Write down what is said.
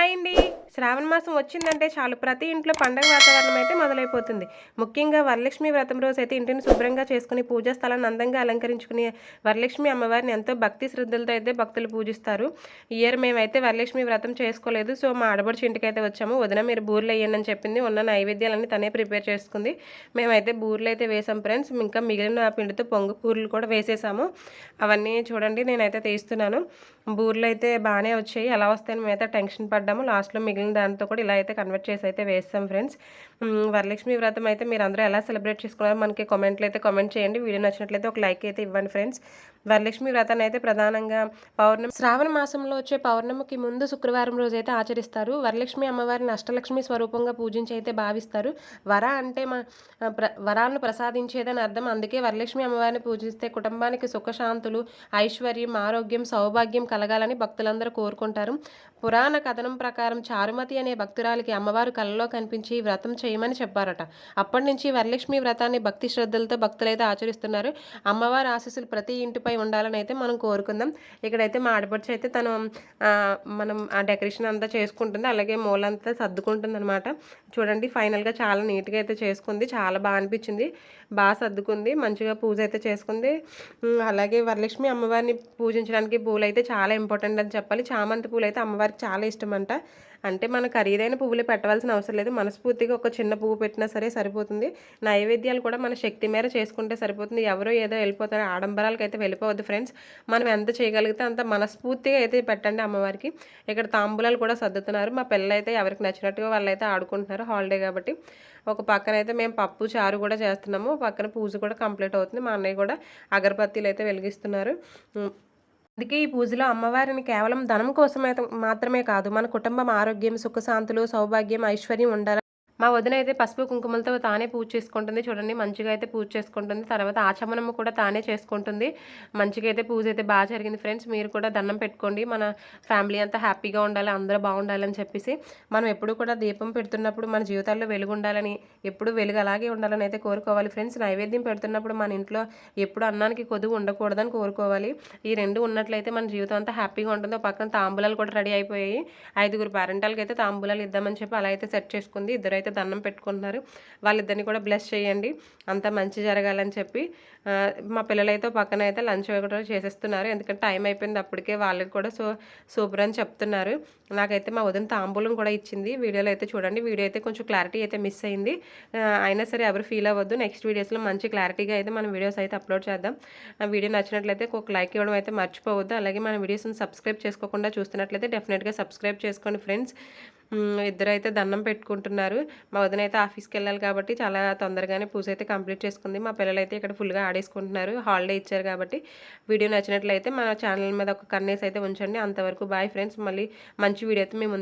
Hi అండి. శ్రావణ మాసం వచ్చిందంటే చాలు ప్రతి ఇంట్లో పండగ వాతావరణం అయితే మొదలైపోతుంది. ముఖ్యంగా వరలక్ష్మి వ్రతం రోజైతే ఇంటిని శుభ్రంగా చేసుకుని పూజా స్థలాన్ని అందంగా అలంకరించుకుని వరలక్ష్మి అమ్మవారిని ఎంతో భక్తి శ్రద్ధలతో అయితే భక్తులు పూజిస్తారు. ఈ ఇయర్ మేమైతే వరలక్ష్మి వ్రతం చేసుకోలేదు. సో మా ఆడపడుచు ఇంటికైతే వచ్చాము. వదిన మీరు బూరెలు వేయండి అని చెప్పింది. ఉన్న నైవేద్యాలన్నీ తనే ప్రిపేర్ చేసుకుంది. మేమైతే బూరెలు అయితే వేసాం ఫ్రెండ్స్. ఇంకా మిగిలిన పిండితో పొంగు బూరెలు కూడా వేసేసాము. అవన్నీ చూడండి నేనైతే తీస్తున్నాను. బూరెలు అయితే బాగానే వచ్చాయి. ఎలా వస్తాయని మేమైతే టెన్షన్ పడ్డాము. లాస్ట్లో మిగిలిన దాంతో కూడా ఇలా అయితే కన్వర్ట్ చేసి అయితే వేస్తాం ఫ్రెండ్స్. వరలక్ష్మి వ్రతం అయితే మీరు అందరూ ఎలా సెలబ్రేట్ చేసుకున్నారో మనకి కామెంట్లు అయితే కామెంట్ చేయండి. వీడియో నచ్చినట్లయితే ఒక లైక్ అయితే ఇవ్వండి ఫ్రెండ్స్. వరలక్ష్మి వ్రతాన్ని అయితే ప్రధానంగా శ్రావణ మాసంలో వచ్చే పౌర్ణమికి ముందు శుక్రవారం రోజు అయితే ఆచరిస్తారు. వరలక్ష్మి అమ్మవారిని అష్టలక్ష్మి స్వరూపంగా పూజించి అయితే భావిస్తారు. వర అంటే వరాలను ప్రసాదించేదని అర్థం. అందుకే వరలక్ష్మి అమ్మవారిని పూజిస్తే కుటుంబానికి సుఖశాంతులు, ఐశ్వర్యం, ఆరోగ్యం, సౌభాగ్యం కలగాలని భక్తులందరూ కోరుకుంటారు. పురాణ కథనం ప్రకారం చారుమతి అనే భక్తురాలికి అమ్మవారు కలలో కనిపించి వ్రతం చేయమని చెప్పారట. అప్పటి నుంచి వరలక్ష్మి వ్రతాన్ని భక్తి శ్రద్ధలతో భక్తులైతే ఆచరిస్తున్నారు. అమ్మవారి ఆశీస్సులు ప్రతి ఇంటిపై ఉండాలని అయితే మనం కోరుకుందాం. ఇక్కడైతే మా ఆడపడుచు అయితే తను మనం ఆ డెకరేషన్ అంతా చేసుకుంటుంది. అలాగే మూలంతా సర్దుకుంటుంది అనమాట. చూడండి ఫైనల్గా చాలా నీట్గా అయితే చేసుకుంది. చాలా బాగా అనిపించింది. బాగా సర్దుకుంది. మంచిగా పూజ అయితే చేసుకుంది. అలాగే వరలక్ష్మి అమ్మవారిని పూజించడానికి పూలు అయితే చాలా ఇంపార్టెంట్ అని చెప్పాలి. చామంతి పూలు అయితే అమ్మవారికి చాలా ఇష్టం అంట. అంటే మన ఖరీదైన పువ్వులు పెట్టవలసిన అవసరం లేదు. మనస్ఫూర్తిగా ఒక చిన్న పువ్వు పెట్టినా సరే సరిపోతుంది. నైవేద్యాలు కూడా మన శక్తి మేర చేసుకుంటే సరిపోతుంది. ఎవరో ఏదో వెళ్ళిపోతారు ఆడంబరాలకు అయితే వెళ్ళిపోవద్దు ఫ్రెండ్స్. మనం ఎంత చేయగలిగితే అంత మనస్ఫూర్తిగా అయితే పెట్టండి అమ్మవారికి. ఇక్కడ తాంబూలాలు కూడా సర్దుతున్నారు. మా పిల్లలు అయితే ఎవరికి నచ్చినట్టుగా వాళ్ళైతే ఆడుకుంటున్నారు హాలిడే కాబట్టి. ఒక పక్కన అయితే మేము పప్పు చారు కూడా చేస్తున్నాము. పక్కన పూజ కూడా కంప్లీట్ అవుతుంది. మా అన్నయ్య కూడా అగరబత్తీలు అయితే వెలిగిస్తున్నారు. అందుకే ఈ పూజలో అమ్మవారిని కేవలం ధనం కోసమే మాత్రమే కాదు, మన కుటుంబం ఆరోగ్యం, సుఖశాంతులు, సౌభాగ్యం, ఐశ్వర్యం ఉండాలి. మా వదిన అయితే పసుపు కుంకుమలతో తానే పూజ చేసుకుంటుంది. చూడండి మంచిగా అయితే పూజ చేసుకుంటుంది. తర్వాత ఆచమనము కూడా తానే చేసుకుంటుంది. మంచిగా అయితే పూజ అయితే బాగా జరిగింది ఫ్రెండ్స్. మీరు కూడా దండం పెట్టుకోండి. మన ఫ్యామిలీ అంతా హ్యాపీగా ఉండాలి, అందరూ బాగుండాలని చెప్పేసి. మనం ఎప్పుడు కూడా దీపం పెడుతున్నప్పుడు మన జీవితాల్లో వెలుగు ఉండాలని, ఎప్పుడు వెలుగు అలాగే ఉండాలని అయితే కోరుకోవాలి ఫ్రెండ్స్. నైవేద్యం పెడుతున్నప్పుడు మన ఇంట్లో ఎప్పుడు అన్నానికి కొదువు ఉండకూడదని కోరుకోవాలి. ఈ రెండు ఉన్నట్లయితే మన జీవితం అంతా హ్యాపీగా ఉంటుంది. పక్కన తాంబూలాలు కూడా రెడీ అయిపోయాయి. 5 పేరెంటాలకి అయితే తాంబూలాలు ఇద్దామని చెప్పి అలా అయితే సెట్ చేసుకుంది. ఇద్దరు అయితే దండం పెట్టుకుంటున్నారు. వాళ్ళిద్దరిని కూడా బ్లెస్ చేయండి, అంతా మంచి జరగాలని చెప్పి. మా పిల్లలైతే పక్కన అయితే లంచ్ కూడా చేసేస్తున్నారు. ఎందుకంటే టైం అయిపోయింది అప్పటికే. వాళ్ళకి కూడా సూపర్ అని చెప్తున్నారు. నాకైతే మా వదిన తాంబూలం కూడా ఇచ్చింది. వీడియోలో అయితే చూడండి. వీడియో అయితే కొంచెం క్లారిటీ అయితే మిస్ అయింది. అయినా సరే ఎవరు ఫీల్ అవ్వద్దు. నెక్స్ట్ వీడియోస్లో మంచి క్లారిటీగా అయితే మనం వీడియోస్ అయితే అప్లోడ్ చేద్దాం. వీడియో నచ్చినట్లయితే ఒక లైక్ ఇవ్వడం అయితే మర్చిపోవద్దు. అలాగే మన వీడియోస్ని సబ్స్క్రైబ్ చేసుకోకుండా చూస్తున్నట్లయితే డెఫినెట్గా సబ్స్క్రైబ్ చేసుకోండి ఫ్రెండ్స్. ఇద్దరైతే దండం పెట్టుకుంటున్నారు. మా వదిన అయితే ఆఫీస్కి వెళ్ళాలి కాబట్టి చాలా తొందరగానే పూజ అయితే కంప్లీట్ చేసుకుంది. మా పిల్లలైతే ఇక్కడ ఫుల్గా ఆడేసుకుంటున్నారు. హాలిడే ఇచ్చారు కాబట్టి. వీడియో నచ్చినట్లయితే మన ఛానల్ మీద ఒక కన్నేసి అయితే ఉంచండి. అంతవరకు బాయ్ ఫ్రెండ్స్. మళ్ళీ మంచి వీడియో అయితే మేము ముందు